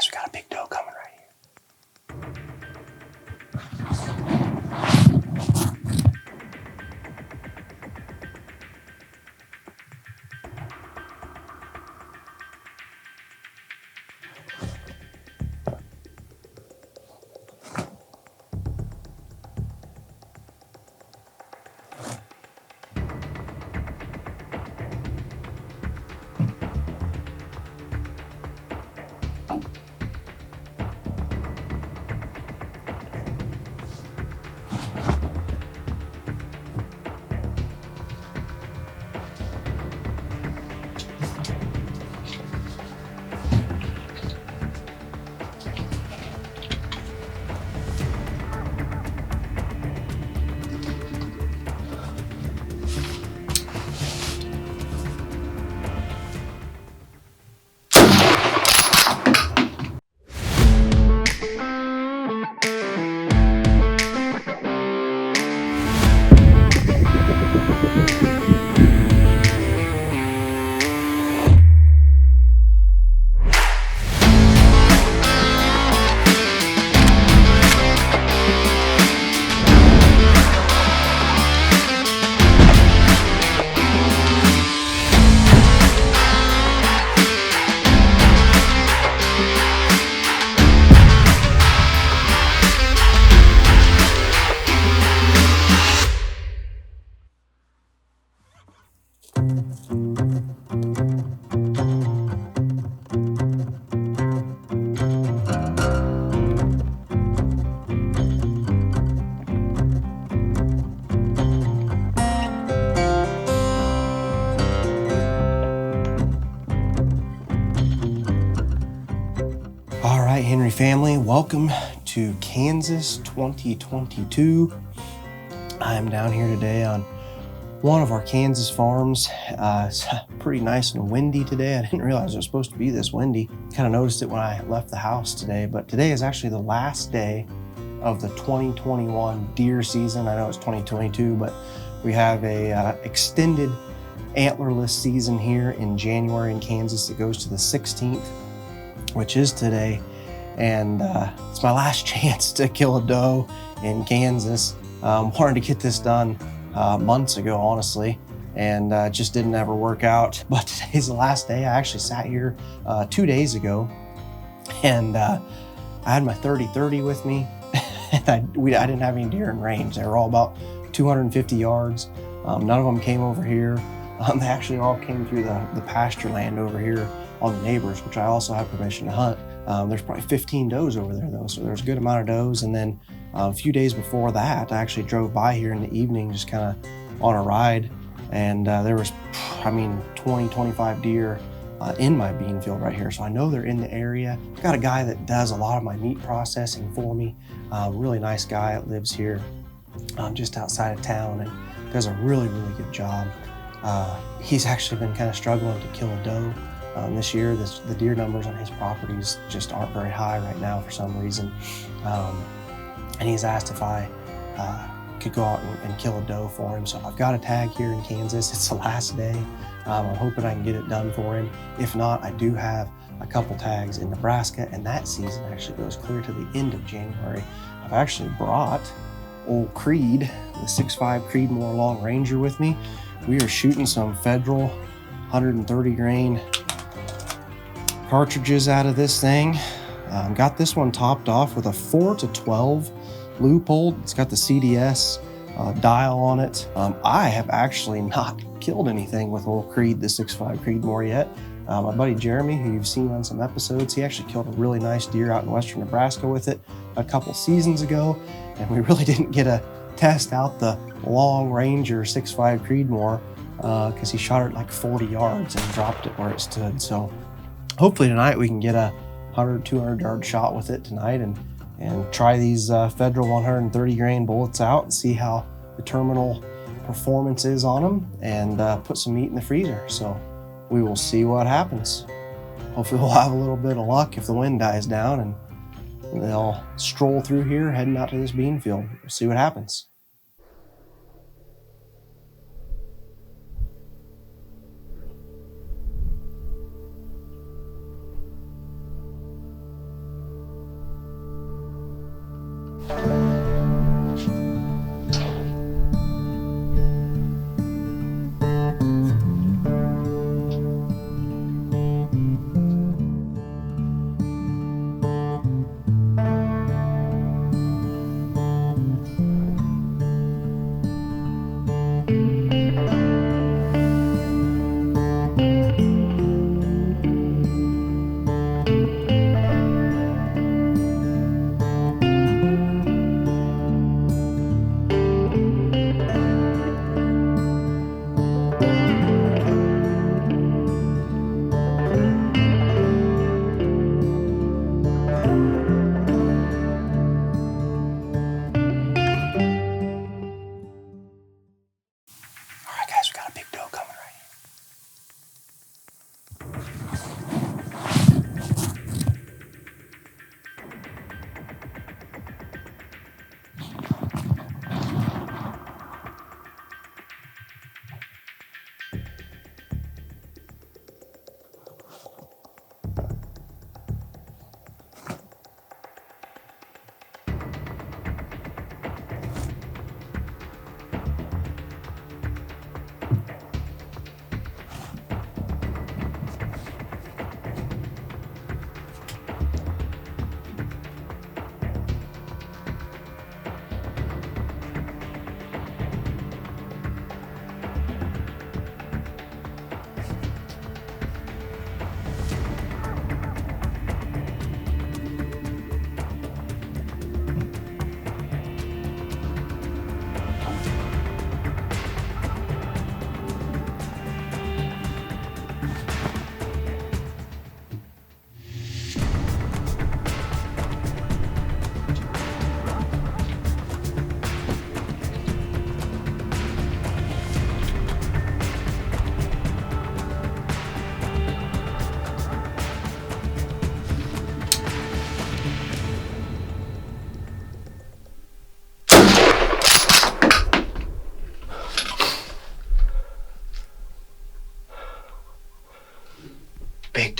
guys, we got a big doe coming right here. All right, Henry family, welcome to Kansas 2022. I'm down here today on one of our Kansas farms. It's pretty nice and windy today. I didn't realize it was supposed to be this windy. Kind of noticed it when I left the house today, but today is actually the last day of the 2021 deer season. I know it's 2022, but we have a extended antlerless season here in January in Kansas. It goes to the 16th, which is today, and it's my last chance to kill a doe in Kansas. Wanted to get this done months ago, honestly, and just didn't ever work out. But today's the last day. I actually sat here 2 days ago, and I had my 30-30 with me, and I didn't have any deer in range. They were all about 250 yards. None of them came over here. They actually all came through the pasture land over here on the neighbors, which I also have permission to hunt. There's probably 15 does over there though, so there's a good amount of does. And then a few days before that, I actually drove by here in the evening, just kind of on a ride, and there was, 20, 25 deer in my bean field right here. So I know they're in the area. I've got a guy that does a lot of my meat processing for me. Really nice guy that lives here just outside of town and does a really, really good job. He's actually been kind of struggling to kill a doe. This year, the deer numbers on his properties just aren't very high right now for some reason. And he's asked if I could go out and kill a doe for him. So I've got a tag here in Kansas. It's the last day. I'm hoping I can get it done for him. If not, I do have a couple tags in Nebraska, and that season actually goes clear to the end of January. I've actually brought old Creed, the 6.5 Creedmoor Long Ranger with me. We are shooting some federal 130 grain cartridges out of this thing. Got this one topped off with a 4-12 loophole. It's got the CDS dial on it. I have actually not killed anything with old Creed, the 6.5 Creedmoor yet. My buddy Jeremy, who you've seen on some episodes, he actually killed a really nice deer out in western Nebraska with it a couple seasons ago, and we really didn't get to test out the Long Ranger 6.5 Creedmoor because he shot it like 40 yards and dropped it where it stood. So hopefully tonight we can get a 100, 200 yard shot with it tonight and try these federal 130 grain bullets out and see how the terminal performance is on them, and put some meat in the freezer. So we will see what happens. Hopefully we'll have a little bit of luck if the wind dies down and they'll stroll through here heading out to this bean field. We'll see what happens.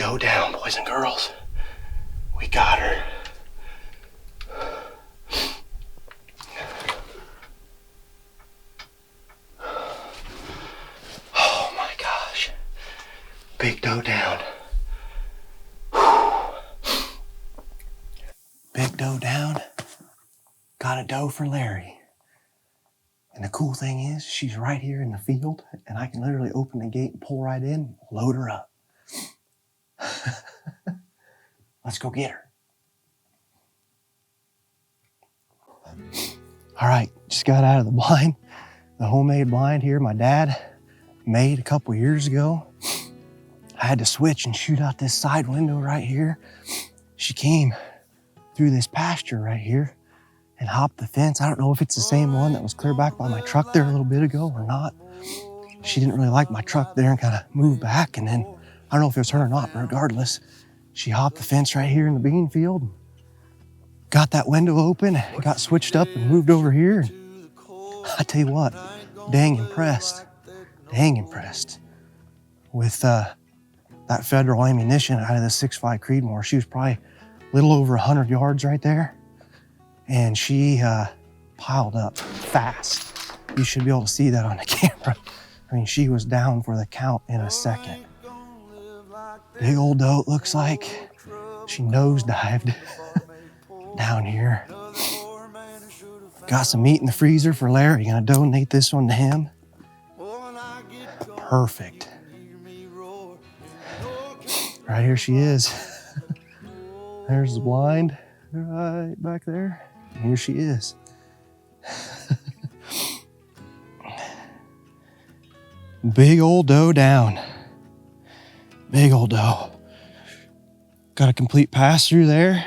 doe down, boys and girls. We got her. Oh my gosh. Big doe down. Big doe down. Got a doe for Larry. And the cool thing is, she's right here in the field, and I can literally open the gate and pull right in, load her up. Let's go get her. All right, just got out of the blind, the homemade blind here my dad made a couple years ago. I had to switch and shoot out this side window right here. She came through this pasture right here and hopped the fence. I don't know if it's the same one that was clear back by my truck there a little bit ago or not. She didn't really like my truck there and kind of moved back, and then I don't know if it was her or not, but regardless, she hopped the fence right here in the bean field, got that window open, got switched up and moved over here. I tell you what, dang impressed with that federal ammunition out of the 6.5 Creedmoor. She was probably a little over 100 yards right there, and she piled up fast. You should be able to see that on the camera. I mean, she was down for the count in a second. Big old doe, it looks like. She nosedived down here. Got some meat in the freezer for Larry. Gonna donate this one to him. Perfect. Right here she is. There's the blind right back there. And here she is. Big old doe down. Big old doe. Got a complete pass through there.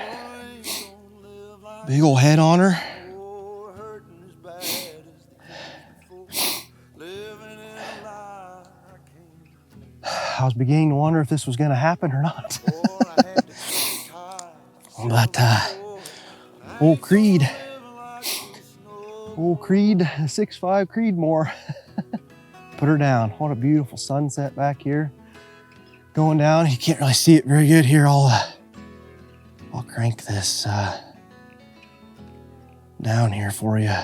Big old head on her. I was beginning to wonder if this was going to happen or not. But old Creed, the 6.5 Creedmoor, put her down. What a beautiful sunset back here. Going down, you can't really see it very good here. I'll crank this down here for you.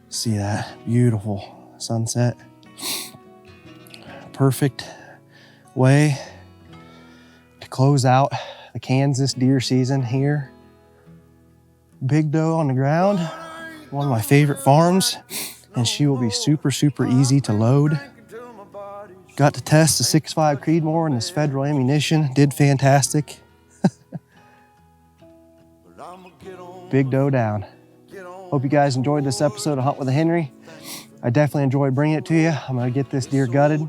See that beautiful sunset. Perfect way to close out the Kansas deer season here. Big doe on the ground, one of my favorite farms, and she will be super, super easy to load. Got to test the 6.5 Creedmoor and this federal ammunition. Did fantastic. Big doe down. Hope you guys enjoyed this episode of Hunt with a Henry. I definitely enjoyed bringing it to you. I'm gonna get this deer gutted,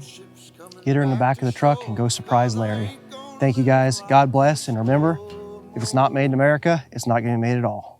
get her in the back of the truck, and go surprise Larry. Thank you guys. God bless, and remember, if it's not made in America, it's not gonna be made at all.